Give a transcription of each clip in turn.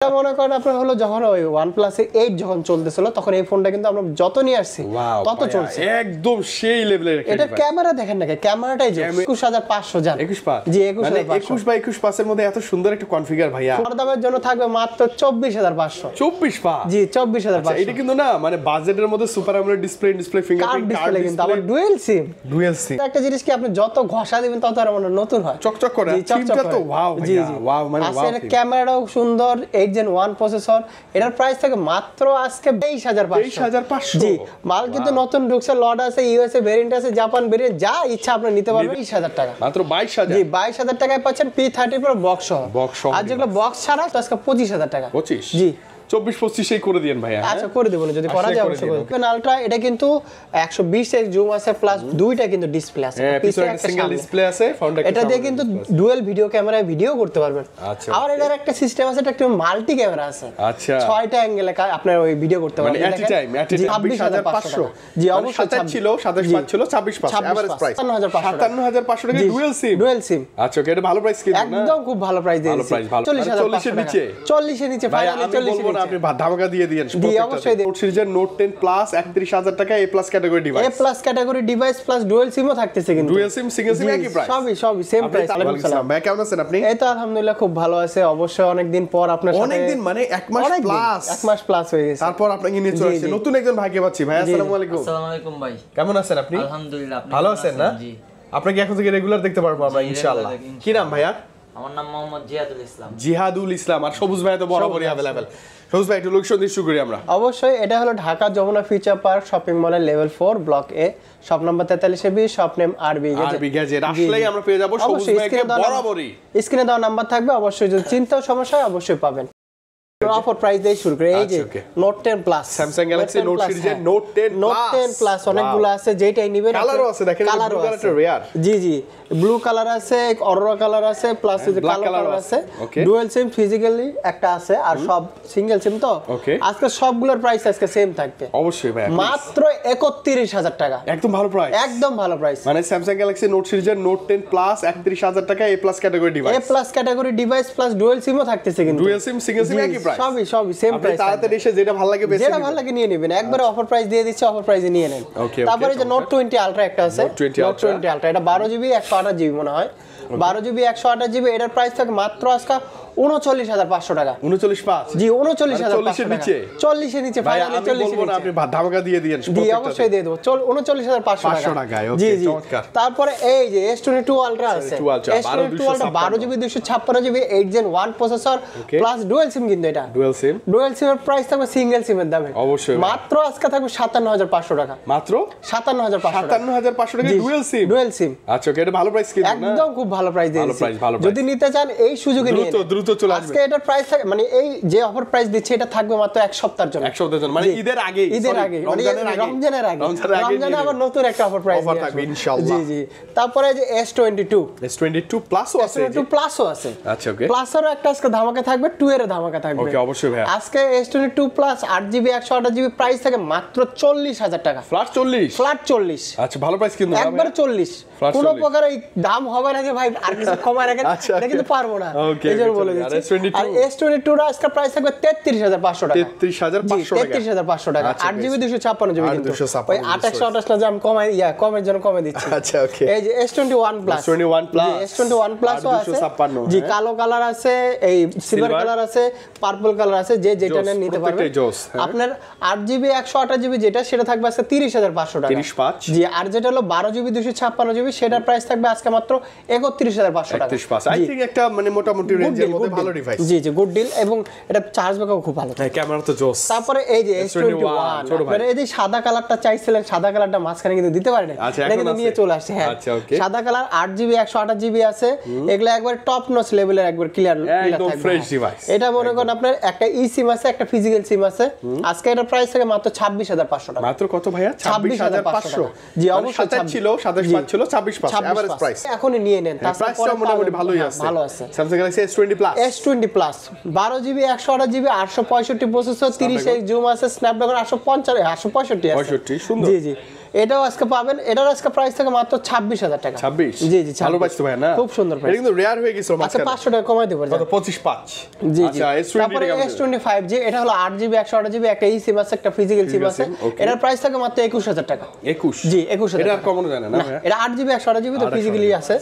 মনে করেন আপনার হলো যখন ওই OnePlus 8 যখন চলতেছিল তখন এই ফোনটা কিন্তু আমরা যত নিয়ে আসছি তত চলছে একদম সেই লেভেলের। এটা ক্যামেরা দেখেন না, ক্যামেরাটাই যে 21500 জান 21500 জি 21/21 এর মধ্যে এত সুন্দর একটা কনফিগার ভাইয়া। দামের জন্য থাকবে মাত্র 24500 24500 জি 24500। এটা কিন্তু না মানে বাজেটের মধ্যে super AMOLED display fingerprint card কিন্তু আবার ডুয়াল সিম একটা জিনিস কি আপনি যত ঘষা দিবেন তত আর মানে নতুন হয়, চকচক করে। সিমটা তো ওয়াও ভাইয়া, ওয়াও মানে ওয়াও। আসলে ক্যামেরাটাও সুন্দর, 8 Gen 1 প্রসেসর। এটার প্রাইস থাকে মাত্র আজকে 23500 জি। মাল কিন্তু নতুন ঢুকছে, লট আছে, ইউএসএ ভেরিয়েন্ট আছে, জাপান ভেরিয়েন্ট, যা ইচ্ছা আপনি নিতে পারবেন 20000 টাকা মাত্র। 22000 জি 22000 টাকায় পাচ্ছেন P30 Pro বক্স সহ। আর যেগুলো বক্স ছাড়া তো আজকে 25000 টাকা। 25 জি 24-25 এই করে দেন ভাইয়া। আচ্ছা করে দেব না, যদি করা যায় অবশ্যই করে দেব। আলট্রা এটা কিন্তু 120x জুম আছে প্লাস দুইটা কিন্তু ডিসপ্লে আছে, পিছনে একটা সিঙ্গেল ডিসপ্লে আছে, ফ্রন্টে এটা দিয়ে কিন্তু ডুয়াল ভিডিও ক্যামেরায় ভিডিও করতে পারবেন। আচ্ছা আর এটার একটা সিস্টেম আছে, এটা একটা মাল্টি ক্যামেরা আছে। আচ্ছা 6টা অ্যাঙ্গেলে আপনার ওই ভিডিও করতে পারবেন মানে এট টাইম 26500 জি অবশ্যই 27 ছিল 275 ছিল 26500 এভারেজ প্রাইস 57500 টাকা ডুয়াল সিম। আচ্ছা ওকে, এটা ভালো প্রাইস কিন্তু না একদম খুব ভালো প্রাইস দিয়েছি। 40 এর নিচে 40 এর নিচে ফাইনালি 40 এর নিচে আপনি ধামাকা দিয়ে দিয়েন। অবশ্যই নোট সিরিজের নোট 10 প্লাস 31000 টাকা A plus category device. A plus category device plus dual সিমও থাকতেছে কিন্তু। ডুয়াল সিম সিঙ্গেল সিম একই প্রাইস। সবই সেম প্রাইস। আসসালাম ভাই, কেমন আছেন আপনি? এই তো আলহামদুলিল্লাহ খুব ভালো আছে। অবশ্যই অনেক দিন পর আপনার সাথে, অনেক দিন মানে 1 মাস প্লাস 1 মাস প্লাস হয়ে গেছে। তারপর আপনাকে নিয়ে চলে আসছে নতুন একজন ভাইকে পাচ্ছি। ভাই আসসালামু আলাইকুম। আসসালামু আলাইকুম ভাই, কেমন আছেন আপনি? আলহামদুলিল্লাহ। আপনি ভালো আছেন না? জি। আপনাকে এখন থেকে রেগুলার দেখতে পারবো আমরা ইনশাআল্লাহ। কি নাম ভাইয়া? আমার নাম মোহাম্মদ জিহাদুল ইসলাম। জিহাদুল ইসলাম। আর সবুজ ভাই তো বরাবরই अवेलेबल। সবুজ ভাই একটু লোকেশন দিয়ে শুরু করি আমরা। অবশ্যই এটা হলো Dhaka Jamuna future park shopping মলের level 4 block A, shop number 4320, shop name RB gadget. আসলেই আমরা পেয়ে যাব সবুজ ভাইকে বরাবরই। স্ক্রিনে দেওয়া নাম্বার থাকবে, অবশ্যই যদি চিন্তাও সমস্যা হয় অবশ্যই পাবেন। অফার প্রাইস দিয়ে শুরু করে এই যে note 10 plus Samsung Galaxy note সিরিজের নোট 10 প্লাস অনেকগুলো আছে, যেটাই নেবেন। কালারও আছে, দেখেন ব্লু কালারটা রেয়ার। জি ব্লু কালার আছে, অরোরা কালার আছে, প্লাস এই যে কালো কালার আছে। ডুয়াল সিম ফিজিক্যালি একটা আছে, আর সব সিঙ্গেল সিম তো। আজকে সবগুলোর প্রাইস আজকে সেম থাকবে অবশ্যই ভাই, মাত্র 31000 টাকা। একদম ভালো প্রাইস, একদম ভালো প্রাইস। মানে স্যামসাং গ্যালাক্সি নোট সিরিজের নোট 10 প্লাস 31000 টাকা A plus category device. A plus category device plus dual সিমও থাকতেছে কিন্তু। ডুয়াল সিম সিঙ্গেল সিম একই প্রাইস। সবই সেম প্রাইস। তাড়াতাড়ি এসে যেটা ভালো লাগে বেশি যেটা ভালো লাগে নিয়ে নেবেন। একবারে অফার প্রাইস দিয়ে দিচ্ছি, অফার প্রাইসে নিয়ে নেন। তারপরে যে নোট 20 আলট্রা একটা আছে, নোট 20 আলট্রা, এটা 12GB 128GB মনে হয়, 12GB 128GB। এটার প্রাইস থাকে মাত্র আজকে 39500 টাকা। 395 জি 39500 এর নিচে 40 এর নিচে ফাইনালি 40 এর নিচে আপনি ধামাকা দিয়ে দিয়েন। জি অবশ্যই দিয়ে দেব। 39500 টাকা। জি চমৎকার। তারপরে এই যে S22 আলট্রা আছে, S22 ultra 12GB 256GB 8 Gen 1 processor plus dual sim কিন্তু এটা। ডুয়াল সিমের প্রাইস থাকবে সিঙ্গেল সিমের দামে অবশ্যই মাত্র আজকে থাকবে 57500 টাকা। মাত্র 57500 টাকা ডুয়াল সিম। আচ্ছা ওকে, এটা ভালো প্রাইস কিন্তু না? একদম খুব ভালো প্রাইস দিয়েছি। যদি নিতে চান এই সুযোগে নিন, দ্রুত চলে আসবে। আজকে এটার প্রাইস থাকে মানে এই যে অফার প্রাইস দিচ্ছে এটা থাকবে মাত্র এক সপ্তাহের জন্য। মানে ঈদের আগে রমজানের আগে রমজানে আবার নতুন একটা অফার প্রাইস থাকবে ইনশাআল্লাহ। জি তারপরে যে S22 প্লাসও আছে, S22 প্লাসও আছে। আচ্ছা ওকে, প্লাসেরও একটা আজকে ধামাকা থাকবে, 2 এর ধামাকা থাকবে। ওকে অবশ্যই ভাই। আজকে S22 plus 8GB 128GB price থাকে মাত্র 40000 টাকা। ফ্ল্যাট 40। আচ্ছা ভালো প্রাইস কিন্তু একবার 40। কোনো প্রকার এই দাম হবে না যে ভাই আর কিছু কমায় রাখেন, এটা কিন্তু পারবো না। এইজন্য বলে দিচ্ছি। আর S22 এর আজকে প্রাইস থাকবে 33500 টাকা। 33500 টাকা। 8GB 256GB কিন্তু ওই 2828 না যে আমি কমের জন্য কমে দিচ্ছি। আচ্ছা ওকে, এই যে S21 প্লাস S21 প্লাসও আছে। জি কালো কালার আছে, এই সিলভার কালার আছে, পার্পল কালার আছে, যে যেটা নেন নিতে পারবেন। আপনার 8GB 128GB যেটা সেটা থাকবে আজকে 30500 টাকা। 35 জি। আর যেটা হলো 12GB 256GB সেটার প্রাইস থাকবে আজকে মাত্র 31500 টাকা। 35 আই থিং একটা মানে মোটামুটি রেঞ্জের মধ্যে ভালো ডিভাইস। জি গুড ডিল, এবং এটা চার্জ ব্যাকআপ খুব ভালো। হ্যাঁ ক্যামেরা তো জোস। তারপরে এই যে S21 মানে এই যে সাদা কালারটা চাইছিলেন, সাদা কালারটা মাঝখানে কিন্তু দিতে পারেন, এটা কিন্তু নিয়ে চলে আসছে। হ্যাঁ সাদা কালার 8GB 128GB আছে, এগুলা একবার টপ নচ লেভেলের, একবার ক্লিয়ার একদম ফ্রেশ ডিভাইস। এটা মনে করেন আপনার একটা ই সিম আছে, একটা ফিজিক্যাল সিম আছে। আজকে এটার প্রাইস থাকে মাত্র 26500 টাকা। মাত্র কত ভাইয়া? 26500। জি অবশ্যই 27 ছিল 27 ছিল 26500 এভারেজ প্রাইস। এখনই নিয়ে নেন, প্রাইসটা মোটামুটি ভালোই আছে। ভালো আছে। Samsung Galaxy S20 plus 12GB 128GB 865 processor, 30x zoom আছে, স্ন্যাপড্রাগন 865 আছে। সুন্দর। জি এটাও আজকে পাবেন, এটার আজকে প্রাইস থাকে মাত্র 26000 টাকা। 26? জি জি, ভালো প্রাইস তো ভাই না, খুব সুন্দর প্রাইস। এটা কিন্তু রেয়ার হয়ে গেছিল আচ্ছা 500 টাকা কমাই দেব। কত? 25.5। জি জি। আচ্ছা তারপরে S25 জি, এটা হলো 8GB 128GB, একটা ই সিম আছে, একটা ফিজিক্যাল সিম আছে। এটার প্রাইস থাকে মাত্র 21000 টাকা। 21? জি 21000। এটা আর কমনো জানা না ভাই, এটা 8GB 128GB তো ফিজিক্যালি আছে।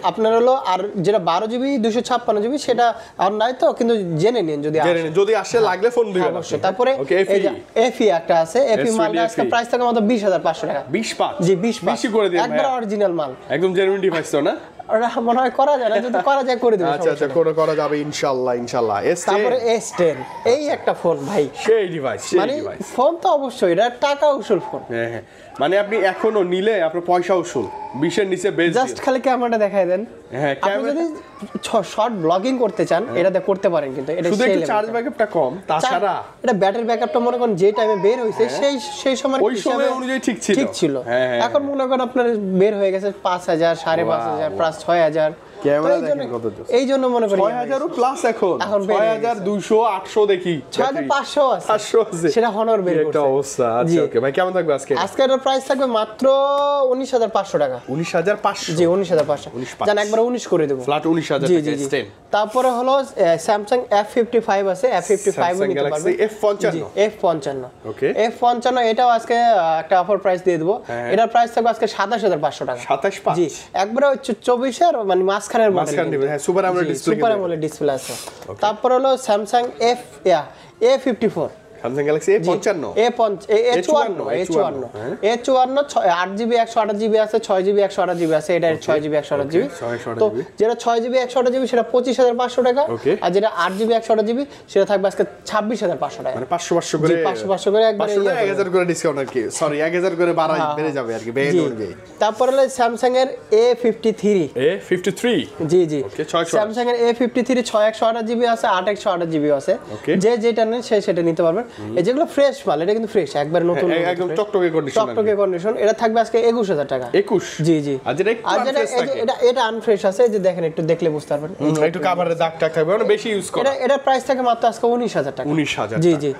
আপনার হলো আর যেটা 12GB 256GB সেটা আর নাই তো, কিন্তু জেনে নিন যদি আসে লাগলে ফোন দিবেন অবশ্যই। তারপরে এই যে এফি একটা আছে, এফি মালটা আজকে প্রাইস থাকে মাত্র 20500 টাকা। 25? জি 20 বেশি করে দিন, একবার অরিজিনাল মাল, একদম জেনুইন ডিভাইস তো না? ওরা মনে হয় করা যায় না, যদি করা যায় করে দেব। আচ্ছা আচ্ছা, করা যাবে ইনশাআল্লাহ ইনশাআল্লাহ। তারপরে S10 এই একটা ফোন ভাই, সেই ডিভাইস, মানে ফোন তো অবশ্যই এটা টাকা উসুল ফোন। হ্যাঁ হ্যাঁ, মানে আপনি এখনো নিলে আপনার পয়সা উসুল, 20 এর নিচে বেজ জাস্ট খালি ক্যামেরাটা দেখায় দেন। হ্যাঁ, আপনি যদি শর্ট ব্লগিং করতে চান এটাতে করতে পারেন, কিন্তু এটা শুধু একটু চার্জ ব্যাকআপটা কম, তাছাড়া এটা ব্যাটারি ব্যাকআপটা মনে করেন যে টাইমে বের হইছে সেই সময় ওই সময় অনুযায়ী ঠিক ছিল। এখন মনে করেন আপনার বের হয়ে গেছে 5000 5500 প্লাস 6000 ক্যামেরা দেখেন কত জোস। এই জন্য মনে করি 6000 প্লাস এখন 6200 800 দেখি 6500 আছে, 500 আছে, সেটা হনর বের করছে। এটা অবস্থা। আচ্ছা ওকে ভাই, কেমন থাকবে আজকে? আজকে এর প্রাইস থাকবে মাত্র 19500 টাকা। 19500? জি 19500। জান একবার 19 করে দেব, ফ্ল্যাট 19000 টাকা। S10 তারপরে হলো Samsung F55 আছে, F55 ও নিতে পারবেন। F55? F55 ওকে, F55 এটাও আজকে একটা অফার প্রাইস দিয়ে দেব। এটার প্রাইস থাকবে আজকে 27500 টাকা। 275? জি একবারে 24 এর মানে মাঝখানের মডেল, হ্যাঁ super AMOLED display, super AMOLED display আছে। তারপর হলো Samsung A54, Samsung Galaxy A55, A54 8GB 128GB আছে, 6GB 128GB আছে, এটা 6GB 128GB। তো যেটা 6GB 128GB সেটা 25500 টাকা, আর যেটা 8GB 128GB সেটা থাকবে আজকে 26500 টাকা। মানে 500 করে, 500 করে একবার 1000 করে ডিসকাউন্ট আর কি, সরি 1000 করে বেড়ে যাবে আর কি, বেড়ে উঠবে। তারপর হলো Samsung এর A53, জি জি, Samsung এর A53 6128GB আছে, 8128GB আছে। যে যেটা নেন সেটা নিতে পারবেন। এই যেগুলো ফ্রেশ মাল, এটা কিন্তু ফ্রেশ একবার নতুন একদম টকটকে কন্ডিশন। এটা থাকবে আজকে 21000 টাকা। 21? জি জি। আর যেটা এটা আনফ্রেশ আছে, যে দেখেন একটু দেখলে বুঝতে পারবেন, একটু কভারের দাগ টাক থাকবে, মানে বেশি ইউজ করা। এটা প্রাইস থাকে মাত্র আজকে 19000 টাকা। 19000? জি জি।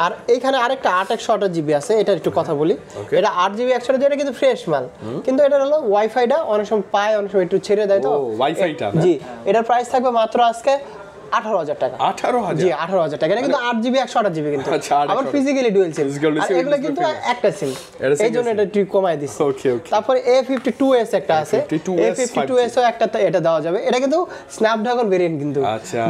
আর এখানে আরেকটা 8128GB আছে, এটা একটু কথা বলি। এটা 8GB 128GB, এটা কিন্তু ফ্রেশ মাল, কিন্তু এটা হলো ওয়াইফাইটা অনেক সময় পায়, অনেক সময় একটু ছেড়ে দেয়, তো ওয়াইফাইটা। জি, এটার প্রাইস থাকবে মাত্র আজকে 18000 টাকা। 18000? জি 18000 টাকা। এটা কিন্তু 8GB 128GB, কিন্তু আবার ফিজিক্যালি ডুয়াল সিম, আর এগুলো কিন্তু একটা সিম, এইজন্য এটা একটু কমায় দিছি। ওকে ওকে। তারপর A52s একটা আছে, A52s ও একটা এটা দেওয়া যাবে। এটা কিন্তু স্ন্যাপড্রাগন ভেরিয়েন্ট কিন্তু।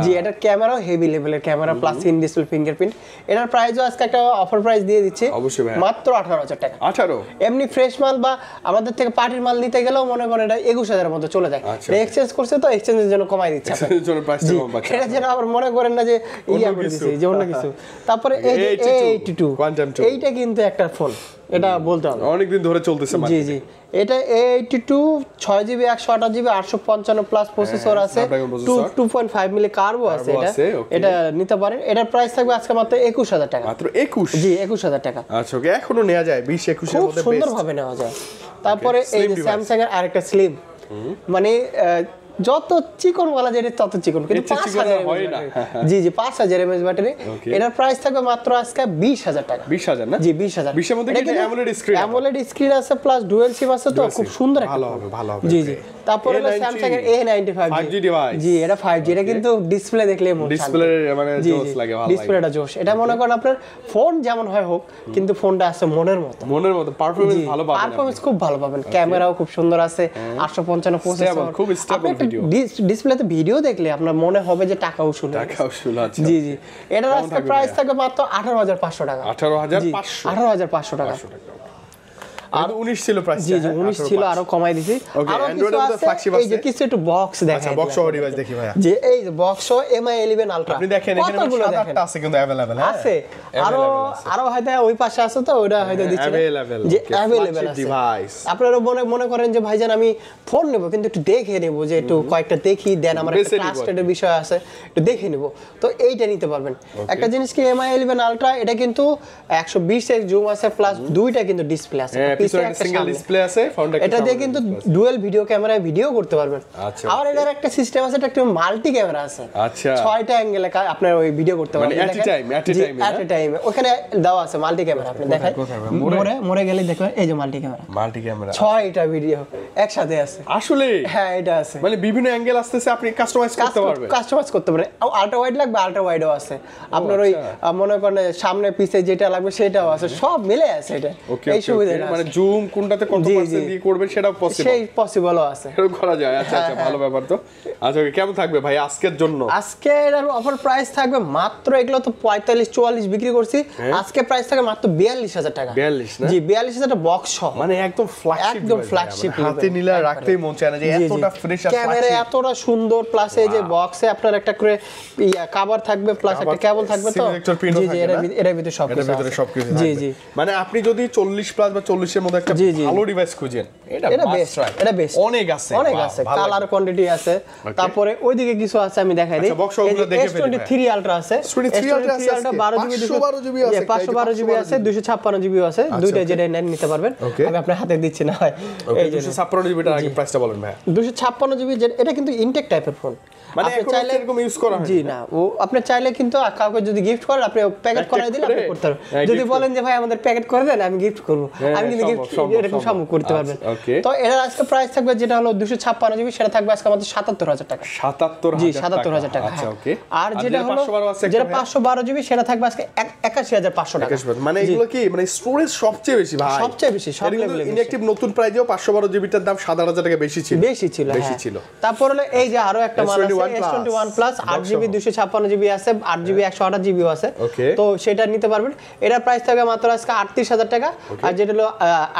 জি, এটার ক্যামেরাও হেভি লেভেলের camera, plus in display fingerprint. এটার প্রাইসও আজকে একটা অফার প্রাইস দিয়ে দিচ্ছে, অবশ্যই ভাই, মাত্র 18000 টাকা। 18? এমনি ফ্রেশ মাল বা আমাদের থেকে পার্টির মাল নিতে গেলেও মনে করেন এটা 21000 এর মতো চলে যায়। এক্সচেঞ্জ করছে তো এক্সচেঞ্জের জন্য কমাই দিচ্ছে, এর জন্য প্রাইসটা কম পাচ্ছে। এটা যেন আবার মনে করেন না যে ইয়া করে দিছি, যে অন্য কিছু। তারপরে এই যে A82 এইটা কিন্তু একটা ফোন, এটা বলতে হবে, অনেকদিন ধরে চলতেছে। জি জি, এটা A82 6GB 128GB 855 plus processor আছে, 2.5 মিলি কার্বো আছে। এটা নিতে পারেন। এটার প্রাইস থাকবে আজকে মাত্র 21000 টাকা। মাত্র 21? জি 21000 টাকা। আচ্ছা ওকে, এখনো নেওয়া যায় 20-21 এর মধ্যে, সুন্দর ভাবে নেওয়া যায়। তারপরে এই যে Samsung এর আরেকটা স্লিম, মানে যত চিকন বলা যায় তত চিকন, কিন্তু 5000 হয় না। জি জি 5000 mAh ব্যাটারি। এটার প্রাইস থাকবে মাত্র আজকে 20000 টাকা। 20000 না? জি 20000। 20 এর মধ্যে কি অ্যামোলেড স্ক্রিন আছে, প্লাস ডুয়াল সিম আছে, তো খুব সুন্দর একটা, ভালো হবে। জি জি। তারপরে Samsung এর A95 5G ডিভাইস। জি এটা 5G, এটা কিন্তু ডিসপ্লে দেখলে মন ডিসপ্লে মানে জোস লাগে, ভালো লাগে ডিসপ্লেটা জোস। এটা মনে করেন আপনার ফোন যেমন হয় হোক, কিন্তু ফোনটা আছে মনের মতো, পারফরম্যান্স ভালো পাবেন, পারফরম্যান্স খুব ভালো পাবেন। ক্যামেরাও খুব সুন্দর আছে, 855 প্রসেসর, খুব স্টেবল ভিডিও। ডিসপ্লেতে ভিডিও দেখলে আপনার মনে হবে যে টাকা উসুল। আচ্ছা জি জি। এটার আজকে প্রাইস থাকবে মাত্র 18500 টাকা। 18500? 18500 টাকা। আর 19 ছিল প্রাইস। জি জি 19 ছিল, আরো কমাই দিছি। আরো কিছু আছে, এই যে কিছু একটু বক্স দেখাই। আচ্ছা বক্স সহ ডিভাইস দেখি ভাইয়া। যে এই যে বক্স সহ MI 11 আলট্রা, আপনি দেখেন এখানে 7-8টা আছে কিন্তু अवेलेबल আছে। আরো হয়তো ওই পাশে আছে, তো ওটা হয়তো দিচ্ছে যে अवेलेबल আছে ডিভাইস। আপনারা মনে করেন যে ভাইজান আমি ফোন নেব, কিন্তু একটু দেখে নেব, যে একটু কয়েকটা দেখি, দেন আমার একটা ট্রাস্টেড বিষয় আছে, একটু দেখে নেব, তো এইটা নিতে পারবেন। একটা জিনিস কি MI 11 আলট্রা, এটা কিন্তু 120 এর জুম আছে, প্লাস দুইটা কিন্তু ডিসপ্লে আছে, পিছনে একটা সিঙ্গেল ডিসপ্লে আছে, ফ্রন্টে এটা দিয়ে কিন্তু ডুয়াল ভিডিও ক্যামেরায় ভিডিও করতে পারবেন। আচ্ছা, আবার এটার একটা সিস্টেম আছে, এটা একটা মাল্টি ক্যামেরা আছে। আচ্ছা, 6টা অ্যাঙ্গেলে আপনার ওই ভিডিও করতে পারবেন মানে এট এ টাইম ওখানে দেওয়া আছে মাল্টি ক্যামেরা। আপনি দেখেন মোড়ে গেলে দেখবেন এই যে মাল্টি ক্যামেরা 6টা ভিডিও একসাথে আছে আসলে। হ্যাঁ এটা আছে, মানে বিভিন্ন অ্যাঙ্গেল আসতেছে, আপনি কাস্টমাইজ করতে পারবেন। আল্ট্রা ওয়াইড লাগবে, আল্ট্রা ওয়াইডও আছে আপনার। ওই মনে করেন সামনে পিছে যেটা লাগবে সেটাও আছে, সব মিলে আছে এটা। এই সুবিধা মানে জুম কোনটাতে কত পার্সেন্ট দিয়ে করবেন সেটাও পসিবল, সেই পসিবলও আছে, এরকম করা যায়। আচ্ছা আচ্ছা, ভালো ব্যাপার তো। আচ্ছা কেমন থাকবে ভাই আজকের জন্য? আজকে এর অফার প্রাইস থাকবে মাত্র, এগুলো তো 45-44 বিক্রি করছি, আজকে প্রাইস থাকবে মাত্র 42,000 টাকা। 42 না? জি 42,000 বক্স সহ, মানে একদম ফ্ল্যাগশিপ, হাতে নিলে রাখতেই মন চায় না যে এতটা ফ্রেশ আর ক্যামেরা এতটা সুন্দর, প্লাস এই যে বক্সে আপনার একটা করে কভার থাকবে, প্লাস একটা কেবল থাকবে। তো জি জি এর ভিতরে সবকিছু জি জি, মানে আপনি যদি 40 প্লাস বা 40 এর মধ্যে একটা ভালো ডিভাইস খুঁজেন, এটা বেস্ট, এটা বেস্ট। অনেক আছে, কালার কোয়ান্টিটি আছে। তারপরে ওইদিকে কিছু আছে, আমি দেখাই দিই। S23 আলট্রা আছে, S23 আলট্রা 12 জিবি আছে, 512 জিবি আছে, 256 জিবি আছে, দুইটা যেটা নিতে পারবেন। আমি আপনার হাতে দিচ্ছি না হয়। এই 256 জিবিটা আগে প্রাইসটা বলেন ভাই। 256 জিবি এটা কিন্তু ইনটেক টাইপের ফোন, মানে আপনি চাইলে এরকম ইউজ করা হয়। জি না, ও আপনি চাইলে কিন্তু কাউকে যদি গিফট করেন, আপনি প্যাকেট করে দিলে আপনি করতে পারবেন। যদি বলেন যে ভাই আমাদের প্যাকেট করে দেন, আমি গিফট করব, আমি কিন্তু গিফট এরকম সম্ভব করতে পারবেন। তো এর আজকে প্রাইস থাকবে যেটা হলো 256 জিবি, সেটা থাকবে আজকে আমাদের 77,000 টাকা। 77,000 জি 77,000 টাকা। আচ্ছা ওকে। আর যেটা হলো যেটা 512 জিবি, সেটা থাকবে আজকে 81,500 টাকা। মানে এগুলো কি মানে স্টোরেজ সবচেয়ে বেশি ভাই, সবচেয়ে বেশি সব লেভেলে। ইনঅ্যাকটিভ নতুন প্রাইসেও 512 জিবিটার দাম 7,000 টাকা বেশি ছিল। তারপর হলো এই যে আরো একটা মাল আছে S21 প্লাস 8GB 256 জিবি আছে, 8GB 128 জিবিও আছে। তো সেটা নিতে পারবেন। এটার প্রাইস থাকবে মাত্র আজকে 38,000 টাকা। আর যেটা হলো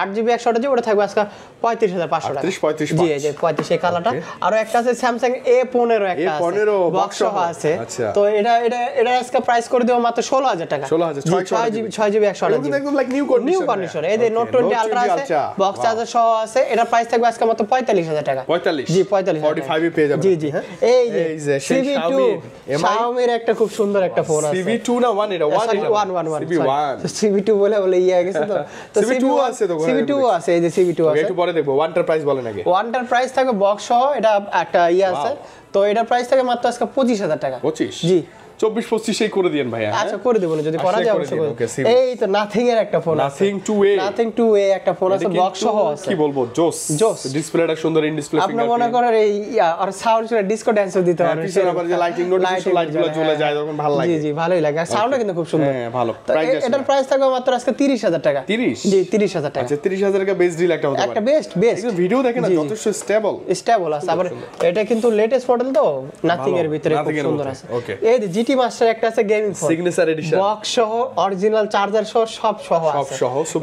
8GB 128 জিবি, ওটা থাকবে আজকে 35,500 টাকা। 35 জি এই যে 35 এই কালারটা। আর একটা আছে Samsung A15 একটা আছে, বক্স সহ আছে। তো এটা আজকে প্রাইস করে দেব মাত্র 16,000 টাকা। 6GB 128 জিবি একদম লাইক নিউ কন্ডিশন। এই যে Note 20 Ultra আছে, বক্স চার্জার সহ আছে। এটার প্রাইস থাকবে আজকে মাত্র 45,000 টাকা। 45 জি 45 45 এ পেয়ে যাবেন। জি জি এই যে CV2 Xiaomi এর একটা খুব সুন্দর একটা ফোন আছে। CV2 না 1 এটা 1 CV2 বলে ইয়ে গেছে তো। তো CV2 আছে তো, CV2 আছে, এই যে CV2 আছে। একটু পরে দেখবো। ওয়ানটার প্রাইস বলেন আগে। ওয়ানটার প্রাইস থাকবে বক্স সহ, এটা একটা ইয়ে আছে। তো এটার প্রাইস থাকে মাত্র আজকে 25,000 টাকা। 25 জি 24-25 এই করে দিয়েন ভাই। আচ্ছা করে দেব না, যদি করা যায় অবশ্যই। এই তো নাথিং এর একটা ফোন আছে, নাথিং 2A একটা ফোন আছে, বক্স সহ আছে। কি বলবো, জোস ডিসপ্লেটা সুন্দর, ইন ডিসপ্লে ফিঙ্গারপ্রিন্ট। আপনি মনে করেন এই আর সাউন্ড শুনে ডিসকো ড্যান্সও দিতে পারবেন। পিছনে আবার যে লাইটিং নোটিফিকেশন লাইটগুলো জ্বলে যায় তখন ভালো লাগে। জি জি ভালোই লাগে, আর সাউন্ডও কিন্তু খুব সুন্দর। হ্যাঁ ভালো। এটার প্রাইস থাকবে মাত্র আজকে 30,000 টাকা। 30 জি 30,000 টাকা। আচ্ছা 30,000 টাকা বেস্ট ডিল একটা হতে পারে। একটা বেস্ট একদম ভিডিও দেখেন না, যথেষ্ট স্টেবল আছে। আবার এটা কিন্তু লেটেস্ট মডেল, তো নাথিং এর ভিতরে খুব সুন্দর আছে। এই যে GT মাস্টার একটা আছে, gaming phone, signature addition, box সহ, অরিজিনাল চার্জার সহ, সব সহ আছে।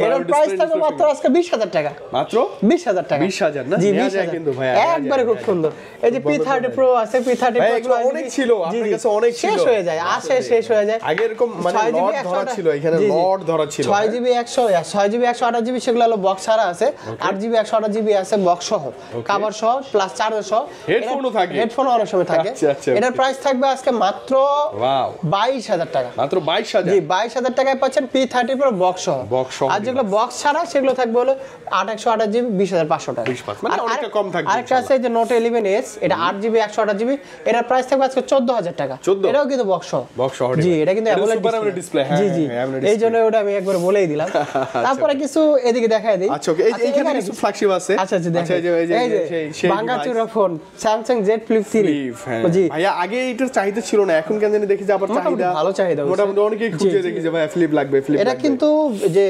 এর প্রাইস থাকবে মাত্র আজকে 20,000 টাকা। মাত্র 20,000 টাকা। 20,000 না? জি নেওয়া যায় কিন্তু ভাই, একবারে খুব সুন্দর। এই যে P30 Pro আছে, P30 Pro এগুলো অনেক ছিল আপনার কাছে, অনেক ছিল, শেষ হয়ে যায়, শেষ হয়ে যায়। আগে এরকম মানে লট ধরা ছিল, এখানে লট ধরা ছিল। 6GB 128 জিবি সেগুলো হলো বক্স ছাড়া আছে, 8GB 128 জিবি আছে বক্স সহ, কভার সহ, প্লাস চার্জার সহ। হেডফোনও থাকে, হেডফোনও অনেক সময় থাকে। এটার প্রাইস থাকবে আজকে মাত্র 22,000 টাকা। মাত্র 22,000। জি 22,000 টাকায় পাচ্ছেন P30 Pro বক্স সহ। আর যেগুলো বক্স ছাড়া সেগুলো থাকবে হলো 8/128 জিবি 20,500 টাকা। মানে অনেকটা কম থাকবে। আরেকটা আছে যে Note 11s, এটা 8GB 128 জিবি, এটার প্রাইস থাকবে আজকে 14,000 টাকা। এটাও কিন্তু বক্স সহ। জি এটা কিন্তু AMOLED ডিসপ্লে। জি জি এই জন্য ওটা আমি একবার বলেই দিলাম। তারপরে কিছু এদিকে দেখাই দিই। আচ্ছা ওকে, এইখানে কিছু ফ্ল্যাগশিপ আছে। আচ্ছা এই যে ভাঙাচুরা ফোন Samsung Z Flip 3। জি ভাইয়া আগে এটার চাহিদা ছিল না, এখন কেন জানি দেখি যে আবার চাহিদা ভালো চাহিদা, মোটামুটি অনেকেই খুঁজে দেখি যে ভাই ফ্লিপ লাগবে। এটা কিন্তু যে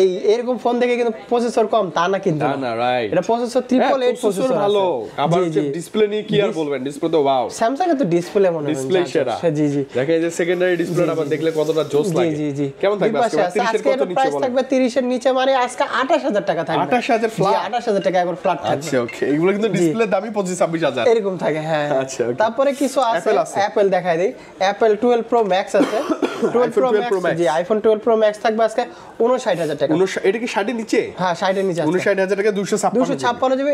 এই এরকম ফোন দেখে কিন্তু প্রসেসর কম তা না, কিন্তু না রাইট, এটা প্রসেসর 888 প্রসেসর ভালো। আবার ডিসপ্লে নিয়ে কি আর বলবেন, ডিসপ্লে তো ওয়াও। Samsung এর তো ডিসপ্লে মনে হয় ডিসপ্লে সেরা। জি জি দেখেন এই যে সেকেন্ডারি ডিসপ্লেটা আবার দেখলে কতটা জোস লাগে। জি জি কেমন থাকবে আজকে? 30 এর কত নিচে প্রাইস থাকবে 30 এর নিচে, মানে আজকে 28,000 টাকা থাকবে। 28,000 ফ্ল্যাট, 28,000 টাকা একবার ফ্ল্যাট থাকবে। আচ্ছা ওকে, এগুলো কিন্তু ডিসপ্লে দামই 25-26,000 এরকম থাকে। হ্যাঁ আচ্ছা। তারপরে কিছু আছে অ্যাপল দেখাই দেই। Apple 12 Pro Max আছে, 12 Pro Max জি আইফোন 12 Pro Max থাকবে আজকে 59000 টাকা। 59 এটা কি 60 এর নিচে? হ্যাঁ 60 এর নিচে আছে 59000 টাকা 256 জিবি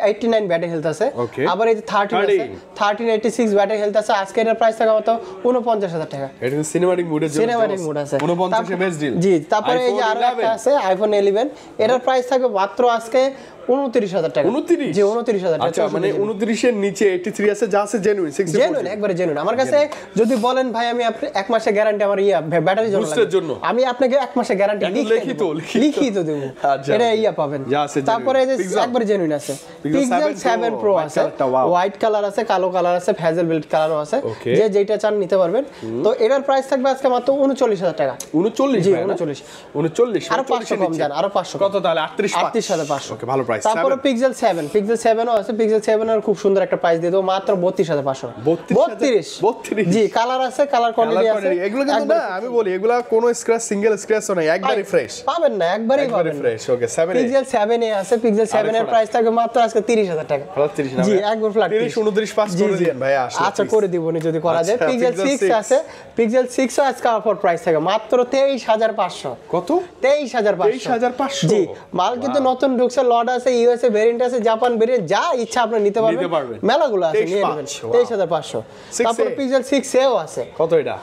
89 ব্যাটারি হেলথ আছে। আবার এই যে 13 আছে 1386 ব্যাটারি হেলথ আছে। আজকে এটার প্রাইস থাকা মতো 49000 টাকা। এটা সিনেমাটিক মোডের জন্য সিনেমাটিক মোড আছে 49 এমএস ডিল জি। তারপরে এই যে আরো একটা আছে আইফোন 11 এটার প্রাইস থাকবে মাত্র আজকে 29000 টাকা। 29 জি 29000 টাকা। আচ্ছা মানে 29 এর নিচে 83 আছে যা আছে জেনুইন 64 জেনুইন একবারে জেনুইন। আমার কাছে যদি বলেন ভাই আমি আপনি এক মাসের গ্যারান্টি আমার ব্যাটারি জন্য আমি আপনাকে এক মাসের গ্যারান্টি লিখিত দেব। এটা পাবেন। তারপরে এই যে একবারে জেনুইন আছে পিক্সেল 7 Pro আছে হোয়াইট কালার আছে কালো কালার আছে ভেজেল বেল্ট কালারও আছে যে যেটা চান নিতে পারবেন। তো এটার প্রাইস থাকবে আজকে মাত্র 39000 টাকা। 39 জি 39 আর 500 কম জান আর 500 কত তাহলে 38500 ওকে ভালো প্রাইস। তারপরে পিক্সেল 7 ও আছে পিক্সেল 7 এর খুব সুন্দর একটা প্রাইস দিয়ে দেব মাত্র 32500 32 জি কালার আছে কালার কোয়ালিটি আছে এগুলো কিন্তু না আমি বলি এগুলা কোনো স্ক্র্যাচ সিঙ্গেল স্ক্র্যাচও নাই একবারই ফ্রেশ পাবেন না একবারই পাবেন ফ্রেশ। ওকে 7 পিক্সেল 7 এ আছে পিক্সেল 7 এর প্রাইস থাকবে মাত্র আজকে 30000 টাকা। ফ্ল্যাট 30 না জি একবার ফ্ল্যাট 30 29 পাস করে দেন ভাই আসলে আচ্ছা করে দিবনি যদি করা যায়। পিক্সেল 6 আছে পিক্সেল 6 ও আজকে অফার প্রাইস থাকে মাত্র 23500 কত 23500 জি মাল কিন্তু নতুন ঢুকছে লট আছে ইউএসএ ভেরিয়েন্ট আছে জাপান ভেরিয়েন্ট যা ইচ্ছা আপনি নিতে পারবেন মেলাগুলো আছে নিয়ে নেবেন 23500। তারপর পিক্সেল 6 এও আছে কত এটা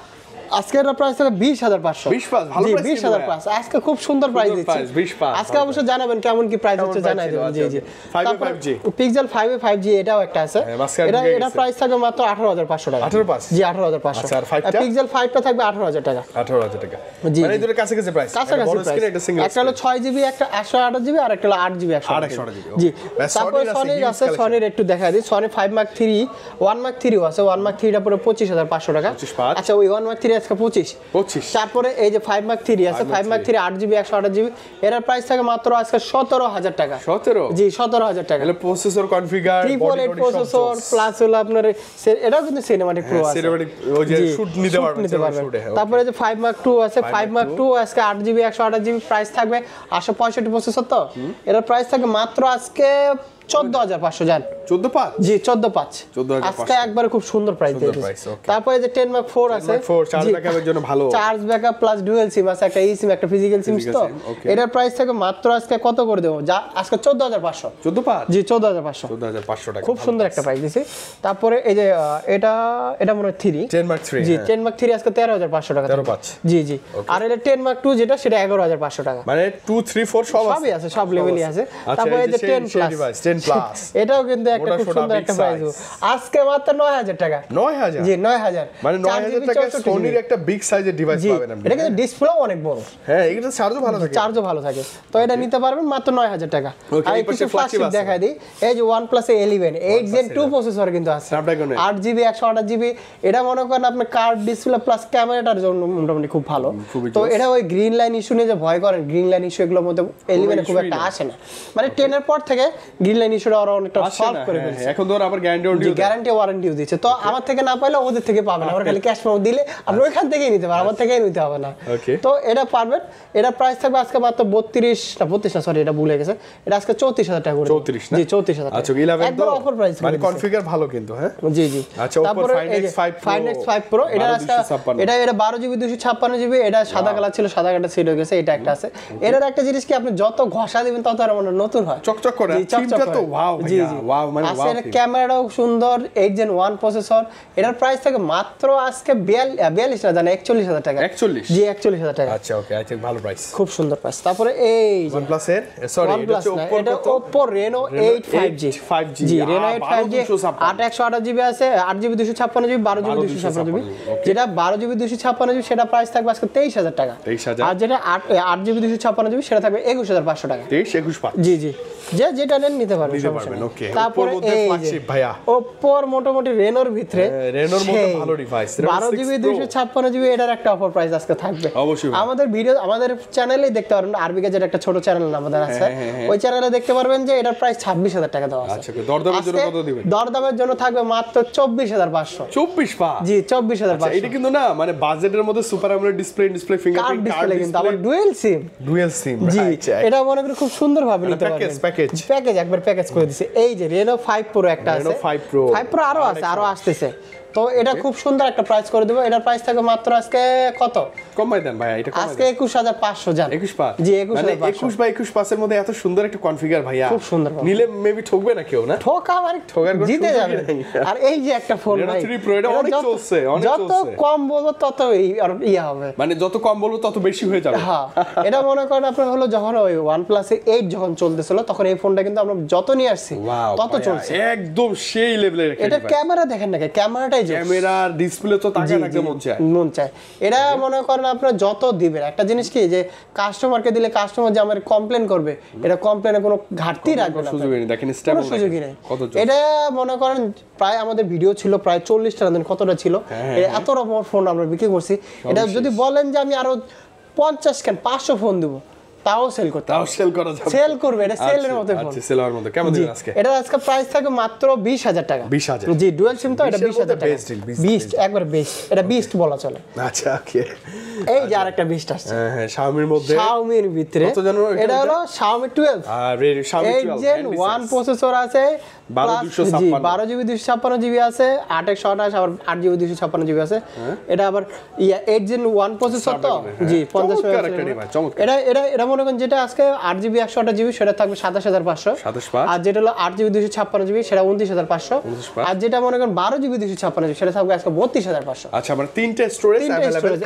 আজকে এর প্রাইস থাকে 20500 ভালো প্রাইস 20000 প্রাইস আজকে খুব সুন্দর প্রাইস দিচ্ছি আজকে অবশ্য জানাবেন কেমন কি প্রাইস হচ্ছে জানাই দেবেন। জি জি 5G পিক্সেল 5 এ 5G এটাও একটা আছে এটা প্রাইস থাকে মাত্র 18500 টাকা 18500 জি 18500 আচ্ছা আর 5টা পিক্সেল 5 টা থাকবে 18000 টাকা 18000 টাকা জি মানে দুটোর কাছে কাছে প্রাইস কাছাকাছি প্রাইস একটা হলো 6GB একটা 128GB আর একটা হলো 8GB 128GB জি তারপর সনি আছে সনির একটু দেখাই দিই সনি 5 Mark 3 1 Mark 3 আছে 1 Mark 3 টা পুরো 25500 টাকা। আচ্ছা ওই 1 Mark 3 আজকে 25 তারপরে এই যে 5 Mark 3 আছে 5 Mark 3 8GB 128GB এর প্রাইস থাকে মাত্র আজকে 17000 টাকা 17 জি 17000 টাকা। তাহলে processor configure body processor plus হলো আপনার এটাও কিন্তু সিনেমাটিক প্রো আছে সিনেমাটিক ওই যে শুট নিতে পারবেন। তারপরে যে 5 Mark 2 আছে 5 Mark 2 আজকে 8GB 128GB প্রাইস থাকবে 865 প্রসেসর তো এর প্রাইস থাকে মাত্র আজকে 14500 জান 145 জি 14500 আজকে একবারে খুব সুন্দর প্রাইস দিয়েছে। তারপরে যে 10 Mark 4 আছে চার্জ ব্যাকআপের জন্য ভালো চার্জ ব্যাকআপ প্লাস ডুয়াল সিম আছে একটা ই সিম একটা ফিজিক্যাল সিম তো এটার প্রাইস থাকে মাত্র আজকে কত করে দেব যা আজকে 14500 145 জি 14500 টাকা খুব সুন্দর একটা প্রাইস দিছি। তারপরে এই যে এটা মনে হয় 3 10 Mark 3 জি 10 Mark 3 আজকে 13500 টাকা 13500 জি জি আর এটা 10 Mark 2 যেটা সেটা 11500 টাকা মানে 2 3 4 সবই আছে সব লেভেলই আছে। তারপরে এই যে 10 প্লাস এটাও কিন্তু একটা খুব সুন্দর একটা প্রাইস আজকে মাত্র 9000 টাকা 9000 জি 9000 মানে 9000 টাকা সোনির একটা বিগ সাইজের ডিভাইস পাবেন আপনি। এটা কিন্তু ডিসপ্লেও অনেক বড় হ্যাঁ এটা চার্জও ভালো থাকে তো এটা নিতে পারবেন মাত্র 9000 টাকা। আর কিছু ফ্ল্যাগশিপ দেখাই দিই এই যে OnePlus 11 8 Gen 2 প্রসেসর কিন্তু আছে 8GB 128GB এটা মনে করেন আপনি কার্ভ ডিসপ্লে প্লাস ক্যামেরাটার জন্য মোটামুটি খুব ভালো। তো এটা ওই গ্রিন লাইন ইস্যু নিয়ে যে ভয় করেন গ্রিন লাইন ইস্যু এগুলোর মধ্যে 11 এ খুব একটা আসে না মানে 10 এর পর থেকে গ্রিন লাইন ইস্যুটা আরো অনেকটা সলভ করে ফেলছে। এখন ধর আবার গ্যারান্টি ওয়ারেন্টিও দিচ্ছে তো আমার থেকে না পাইলে ওদের থেকে পাবেন আমার খালি ক্যাশ মেমো দিলে আপনি ওইখান থেকেই নিতে পারেন আমার থেকেই নিতে হবে না। তো এটা পারবেন এটা প্রাইস থাকবে আজকে মাত্র 32 না সরি এটা ভুলে গেছে এটা আজকে 34000 টাকা করে 34 না জি 34000 আচ্ছা 11 একবার অফার প্রাইস মানে কনফিগার ভালো কিন্তু হ্যাঁ জি জি আচ্ছা তারপরে Find X5 Pro এটা আজকে এটা 12GB 256GB এটা সাদা কালার ছিল সাদা কালারটা সেট হয়ে গেছে এটা একটা আছে এটার একটা জিনিস কি আপনি যত ঘষা দিবেন তত আর মানে নতুন হয় চকচক করে চিপটা তো ওয়াও জি জি ওয়াও মানে ওয়াও এর ক্যামেরাটাও সুন্দর 8 Gen 1 প্রসেসর এটার প্রাইস থাকে মাত্র আজকে 42 না জানেন 41000 টাকা 41 জি 41000 টাকা আচ্ছা ওকে আই থিং ভালো প্রাইস খুব সুন্দর প্রাইস। তারপরে এই OnePlus এর সরি এটা Oppo Reno 8 5G জি Reno 8 5G 8128GB আছে 8GB 256GB 12GB 256GB যেটা 12GB 256GB সেটা প্রাইস থাকবে আজকে 23000 টাকা 23000 আর যেটা 8GB 256GB সেটা থাকবে 21500 টাকা 21500 জি জি যেটা নেন নিতে পারবেন ওকে তারপরে এই ফ্ল্যাগশিপ ভাইয়া Oppo মোটামুটি Renoর ভিতরে Renoর মতো ভালো ডিভাইস 12GB 256GB এটার একটা অফার প্রাইস আজকে থাকবে অবশ্যই আমাদের ভিডিও আমাদের চ্যানেলেই দেখতে পারবেন আরবিকে যেটা একটা ছোট চ্যানেল আমাদের আছে ওই চ্যানেলে দেখতে পারবেন যে এটার প্রাইস 26000 টাকা দেওয়া আছে। আচ্ছা দরদামের জন্য কত দিবেন দরদামের জন্য থাকবে মাত্র 24500 24500 জি 24500 আচ্ছা এটা কিন্তু না মানে বাজেটের মধ্যে super AMOLED display fingerprint display কিন্তু আবার ডুয়াল সিম জি এটা মনে করি খুব সুন্দর ভাবে নিতে পারবেন প্যাকেজ একবার প্যাকেজ করে দিয়েছে এই যে Reno 5 Pro একটা আছে Reno 5 Pro আরো আছে আরো আসতেছে তো এটা খুব সুন্দর একটা প্রাইস করে দেব। এটার প্রাইস থাকবে মাত্র আজকে কত কমাই দেন ভাইয়া, এটা আজকে 21500 জান। 21500 জি 21 বাই 21 এর মধ্যে এত সুন্দর একটা কনফিগার ভাইয়া, খুব সুন্দর। নিলে মেবি ঠকবে না কেউ, না ঠকা মানে ঠকার কোনো জিতে সুযোগই যাবে। নেই। আর এই যে একটা ফোন ভাই, Reno 3 Pro এটা অনেক চলছে, অনেক যত চলছে। কম বলবো তত আর ইয়া হবে, মানে যত কম বলবো তত বেশি হয়ে যাবে। হ্যাঁ এটা মনে করেন আপনার হলো যখন ওই OnePlus 8 যখন চলতেছিল তখন এই ফোনটা কিন্তু আমরা যত নিয়ে আসছি Wow, তত ভাইয়া, চলছে একদম সেই লেভেলের একটা এটা device। ক্যামেরা দেখেন না, ক্যামেরাটাই ক্যামেরা ডিসপ্লে তো তাকায় থাকতে মন চায়। এটা মনে করেন আপনারা যত দিবেন, একটা জিনিস কি যে কাস্টমারকে দিলে কাস্টমার যে আমার কমপ্লেন করবে, এটা কমপ্লেনে কোনো ঘাটতি রাখবে না, সুযোগই নেই। দেখেন কোনো স্টেবল সুযোগই নেই। কত এটা মনে করেন প্রায় আমাদের ভিডিও ছিল প্রায় 40টা, দেন কতটা ছিল, এত রকম ফোন আমরা বিক্রি করছি। এটা যদি বলেন যে আমি আরো 50 কেন 500 ফোন দিব তাও সেল করতে, তাও সেল করা যাবে, সেল করবে। এটা সেলের মতো ফোন, আচ্ছা সেলের মতো। কেমন দিবেন আজকে? এটা আজকে প্রাইস থাকবে মাত্র 20000 টাকা। 20000 জি ডুয়াল সিম তো, এটা 20000 টাকা। বেস্ট ডিল, বিস্ট একবার বেস্ট, এটা বিস্ট বলা চলে। আচ্ছা ওকে। এই যে আরেকটা বিস্ট আসছে হ্যাঁ Xiaomi-র মধ্যে, Xiaomi-র ভিতরে কত জানো এটা হলো Xiaomi 12 আর Xiaomi 12 Gen 1 প্রসেসর আছে, 12256 12GB 256GB আছে, 8/128 আবার 8GB 256GB আছে। এটা আবার 8 Gen 1 প্রসেসর তো, জি 50 এটা এটা এটা মনে করেন যেটা আজকে 8GB 128GB সেটা থাকবে 27500, আর যেটা হলো 8GB 256GB সেটা 29500, আর যেটা মনে করেন 12GB 256GB সেটা থাকবে আজকে 32500। আচ্ছা মানে তিনটে স্টোরেজ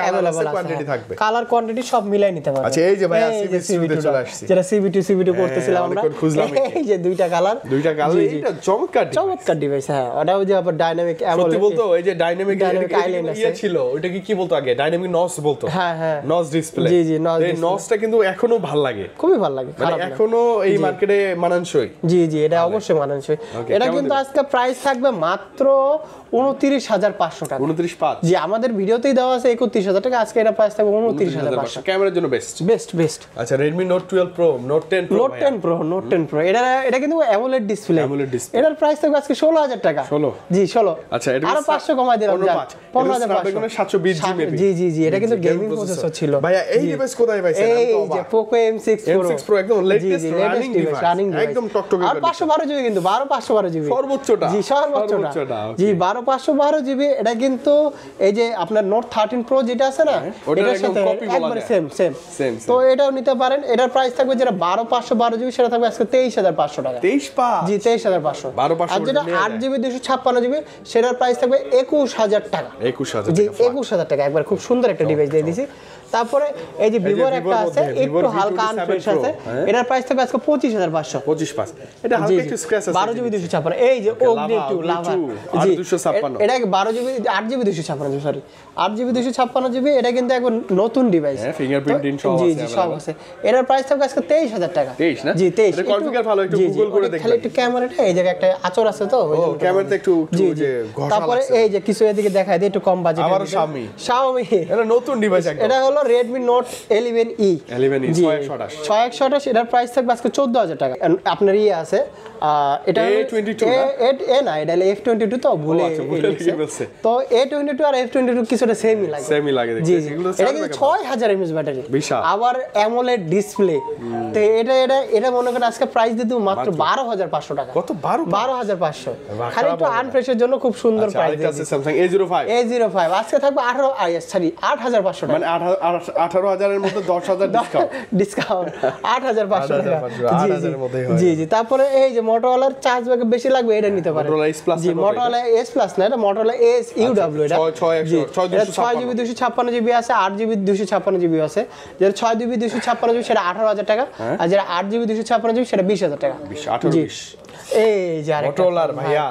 अवेलेबल কোয়ান্টিটি থাকবে, কালার কোয়ান্টিটি সব মিলাই নিতে পারবেন। আচ্ছা এই যে ভাই CB2 তে চলে আসছে, যেটা CB2 করতেছিলাম আমরা, এই যে দুইটা কালার এটা চমৎকার ডিভাইস। হ্যাঁ ওটাও যে আবার ডাইনামিক অ্যামোলেড, সত্যি বলতো এই যে ডাইনামিক আইল্যান্ড আছে ছিল, ওটা কি বলতো আগে, ডাইনামিক নস বলতো। হ্যাঁ নস ডিসপ্লে, জি জি নস এই নসটা কিন্তু এখনো ভালো লাগে, খুবই ভালো লাগে, মানে এখনো এই মার্কেটে মানানসই। জি জি এটা অবশ্যই মানানসই। এটা কিন্তু আজকে প্রাইস থাকবে মাত্র 29500 টাকা। 29500 জি আমাদের ভিডিওতেই দেওয়া আছে 31000 টাকা, আজকে এটা প্রাইস থাকবে 29500। ক্যামেরার জন্য বেস্ট। আচ্ছা Redmi Note 12 Pro, Note 10 Pro এটা কিন্তু অ্যামোলেড ডিসপ্লে, এটার প্রাইস থাকবে আজকে 16000 টাকা। 16 জি 16। আচ্ছা এটা আরো 500 কমাই দিলাম, 15500 720 GB। জি এটা কিন্তু গেমিং প্রসেসর ছিল ভাইয়া। এই ডিভাইস কোথায় পাইছেন? এই যে Poco M6 Pro একদম লেটেস্ট রানিং ডিভাইস, একদম টকটকে। আর 512 GB কিন্তু 12512 GB সর্বোচ্চটা, জি সর্বোচ্চটা জি 12512 GB। এটা কিন্তু এই যে আপনার Note 13 Pro যেটা আছে না, এটার সাথে একবারে সেম। তো এটাও নিতে পারেন। এটার প্রাইস থাকবে যেটা 12512 GB সেটা থাকবে আজকে 23500 টাকা। 23500 জি 23500। আর যেটা 8GB 256GB সেটার প্রাইস থাকবে 21000 টাকা। 21000 জি 21000 টাকা। একবার খুব সুন্দর একটা ডিভাইস দিয়ে দিয়েছি। তারপরে এই যে ভিভোর একটা আছে, একটু হালকা আনফ্রেশ আছে, এটার প্রাইস থাকবে আজকে 25500। 25500 এটা হালকা একটু স্ক্র্যাচ আছে। 12GB 256 এই যে Ogni 2 লাভা, জি 256 এটা 12GB 8GB 256 sorry 8GB 256GB। এটা কিন্তু একবার নতুন ডিভাইস, হ্যাঁ ফিঙ্গারপ্রিন্ট সব আছে। জি সব আছে। এটার প্রাইস থাকবে আজকে 23000 টাকা। 23 না? জি 23। এটা কনফিগার ভালো, একটু গুগল করে দেখবেন। খালি একটু ক্যামেরাটা এই জায়গায় একটা আঁচড় আছে তো, ও ক্যামেরাতে একটু যে ঘষা লাগছে। তারপরে এই যে কিছু এদিকে দেখায় দিই একটু কম বাজেট। আবার Xiaomi এটা নতুন ডিভাইস একদম। এটা হলো Redmi Note 11E 6128 এটার প্রাইস থাকবে আজকে 14000 টাকা। আপনার আছে এটা A22 না এটা F22 তো ভুলে গেছে। তো A22 আর F22 কিছুটা সেমই লাগে দেখতে। জি এটা কিন্তু 6000 mAh ব্যাটারি, আবার AMOLED ডিসপ্লে। তো এটা মনে করেন আজকে প্রাইস দিয়ে দেব মাত্র 12500 টাকা। কত 12500 খালি একটু আনফ্রেশের জন্য খুব সুন্দর প্রাইস দিয়ে আছে। Samsung A05 আজকে থাকবে 8500 টাকা, মানে 18000 এর মধ্যে 10000 ডিসকাউন্ট 8500 টাকা। 8000 এর মধ্যেই হয়। জি তারপরে এই যে Motorola চার্জ ব্যাকআপ বেশি লাগবে, এটা নিতে পারেন। Motorola S Plus জি Motorola S Plus না, এটা Motorola S UW। এটা 6GB 256GB আছে, 8GB 256GB আছে। যেটা 6GB 256GB সেটা 18000 টাকা, আর যেটা 8GB 256GB সেটা 20000 টাকা। 20 এই যে Motorola ভাইয়া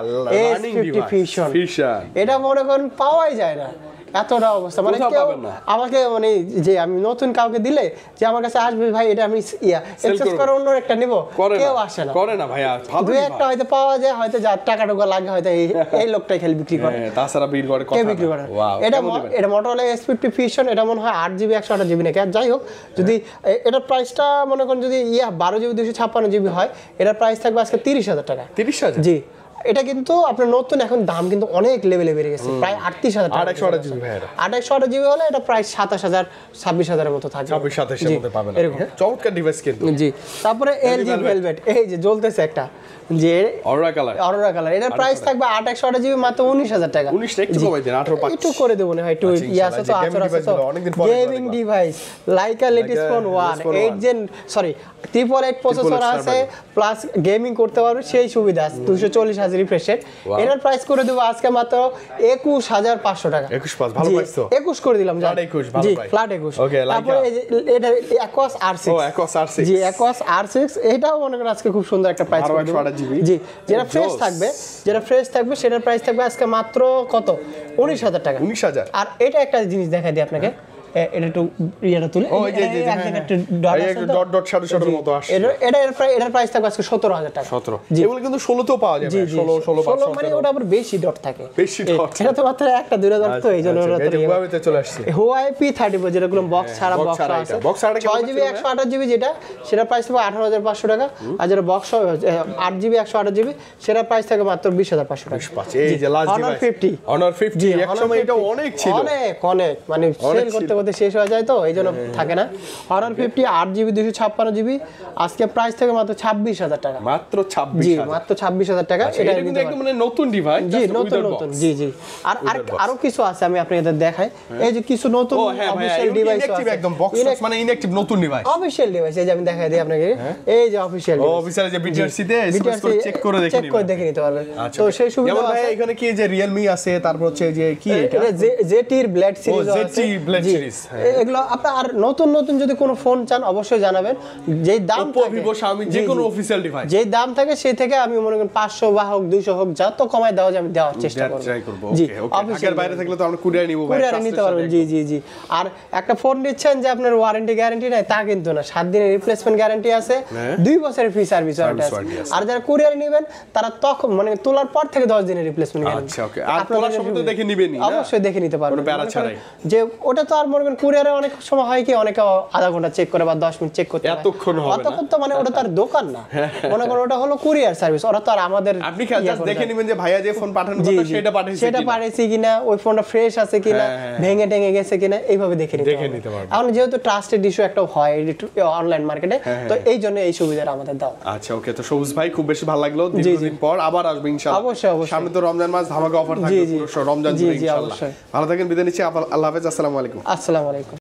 রানিং ডিভাইস Fusion, এটা মনে করেন পাওয়াই যায় না, এতটা অবস্থা। মানে কেউ আমাকে মানে যে আমি নতুন কাউকে দিলে যে আমার কাছে আসবে ভাই এটা আমি এক্সেস করে অন্য একটা নিব, কেউ আসে না, করে না ভাইয়া। দুই একটা হয়তো পাওয়া যায়, হয়তো যার টাকা টুকা লাগে হয়তো এই লোকটাই খেলে বিক্রি করে, তাছাড়া বিক্রি করে কথা বিক্রি করে। এটা Motorola S50 Fusion, এটা মনে হয় 8GB 128GB নাকি। যাই হোক, যদি এটার প্রাইসটা মনে করেন যদি 12GB 256GB হয়, এটার প্রাইস থাকবে আজকে 30000 টাকা। 30000 জি এটা কিন্তু আপনার নতুন এখন দাম কিন্তু অনেক লেভেলে বেড়ে গেছে, প্রায় 38,000 টাকা। 2800 জিবি ভাই, 2800 জিবি হলে এটা প্রায় 27,000 26,000 এর মতো থাকবে, 26-27 এর মধ্যে পাবেন। চমৎকার ডিভাইস কিন্তু। জি, তারপরে এলজি ভেলভেট, এই যে জ্বলতেছে একটা, যে অরোরা কালার, এটার প্রাইস থাকবে 2800 জিবি মাত্র 19,000 টাকা। 19 টা একটু কমাই দেন, 18 একটু করে দেব না ভাই, একটু ইয়া আছে তো, আচর আছে তো। Gaming device like a latest phone 1 8 gen 888 processor আছে, প্লাস গেমিং করতে পারবে সেই সুবিধা আছে, 240 রিফ্রেশ রেট। এটার প্রাইস করে দেব আজকে মাত্র 21,500 টাকা। 21 ভালো প্রাইস তো, 21 করে দিলাম, ফ্ল্যাট 21 ভালো প্রাইস, ফ্ল্যাট 21। ওকে, তারপরে এই যে এটা Aquos R6, Aquos R6, জি Aquos R6, এটাও মনে করেন আজকে খুব সুন্দর একটা প্রাইস করে দেব। জি, যেটা ফ্রেশ থাকবে সেটার প্রাইস থাকবে আজকে মাত্র কত, 19,000 টাকা। 19,000। আর এটা একটা জিনিস দেখাই দিই আপনাকে, এটা একটু ইয়াটা তুলে, ডট শাডোর মতো আসে, এটার প্রাইস থাকবে আজকে 17,000 টাকা। 17, এগুলো কিন্তু 16 তেও পাওয়া যাবে, 16 মানে ওটা আবার বেশি ডট থাকে, এটা তো মাত্র একটা দুইটা ডট, তো এইজন্য হুয়াওয়েতে চলে আসছে Huawei P30 যেগুলো বক্স ছাড়া আছে, 6GB 128GB যেটা, সেটা প্রাইস থাকবে 18,500 টাকা। আর যেটা বক্স 8GB 128GB সেটা প্রাইস থাকবে মাত্র 20,500 টাকা। এই যে লাস্ট ডিভাইস Honor 50, একসময় এটা অনেক ছিল, অনেক মানে সেল করতে শেষ হয়ে যায়, তো এইজন্য থাকে না। Honor 50 8GB 256GB আজকে প্রাইস থেকে মাত্র 26,000 টাকা, মাত্র 26,000, জি মাত্র 26,000 টাকা। এটা কিন্তু একদম মানে নতুন ডিভাইস, জি নতুন, জি আর আরো কিছু আছে, আমি আপনাদের দেখাই। এই যে কিছু নতুন অফিশিয়াল ডিভাইস আছে, একদম বক্স মানে ইনঅ্যাকটিভ নতুন ডিভাইস, অফিশিয়াল ডিভাইস। এই যে আমি দেখাই দিই আপনাকে, এই যে অফিশিয়াল অফিশিয়াল যে বিটিআরসি তে এসএমএস করে চেক করে দেখে নিতে পারবেন। তো সেই সুবিধা আছে। এখানে কি যে Realme আছে, তারপর হচ্ছে যে কি এটা জেটির ব্লেড সিরিজ আছে, জেটি ব্লেড সিরিজ, এগুলো আপনার। আর নতুন যদি কোনো ফোন চান অবশ্যই জানাবেন, যেই দাম Oppo, Vivo, Xiaomi যে কোনো অফিশিয়াল ডিভাইস, যেই দাম থাকে সেই থেকে আমি মনে করি 500 বা হোক 200 হোক যত কমায় দেওয়া যায় আমি দেওয়ার চেষ্টা করব। জি, ঢাকার বাইরে থাকলে তো আমরা কুরিয়ার নিব, কুরিয়ার নিতে পারবেন। জি। আর একটা ফোন নিচ্ছেন যে আপনার ওয়ারেন্টি গ্যারান্টি নাই তা কিন্তু না, 7 দিনের রিপ্লেসমেন্ট গ্যারান্টি আছে, 2 বছরের ফ্রি সার্ভিস ওয়ারেন্টি আছে। আর যারা কুরিয়ার নেবেন তারা তখন মানে তোলার পর থেকে 10 দিনের রিপ্লেসমেন্ট গ্যারান্টি। আচ্ছা, ওকে। আর তোলার সময় তো দেখে নেবেনই না, অবশ্যই দেখে নিতে পারবেন, কোনো প্যারা ছাড়াই। যে ওটা তো আর মনে করেন কুরিয়ারে অনেক সময় হয় কি, অনেকে আধা ঘন্টা চেক করে বা 10 মিনিট চেক করতে হয়, এতক্ষণ হবে না, অতক্ষণ তো মানে ওটা তো আর দোকান না, মনে করেন ওটা হলো কুরিয়ার সার্ভিস, ওরা তো আর আমাদের আপনি জাস্ট দেখে নেবেন যে ভাইয়া যে ফোন পাঠানোর কথা সেটা পাঠিয়েছে কিনা, ওই ফোনটা ফ্রেশ আছে কিনা, ভেঙে টেঙে গেছে কিনা, এইভাবে দেখে নিতে পারবেন। এখন যেহেতু ট্রাস্টেড ইস্যু একটা হয় অনলাইন মার্কেটে, তো এই জন্য এই সুবিধাটা আমাদের দাও। আচ্ছা, ওকে। তো সবুজ ভাই খুব বেশি ভালো লাগলো, দীর্ঘদিন পর আবার আসবে ইনশাআল্লাহ। অবশ্যই। সামনে তো রমজান মাস, ধামাকা অফার থাকবে পুরো রমজান জুড়ে ইনশাআল্লাহ। ভালো থাকেন, বিদায় নিচ্ছি, আল্লাহ হাফেজ, আসসালামু আলাইকুম। আসসালামু আলাইকুম।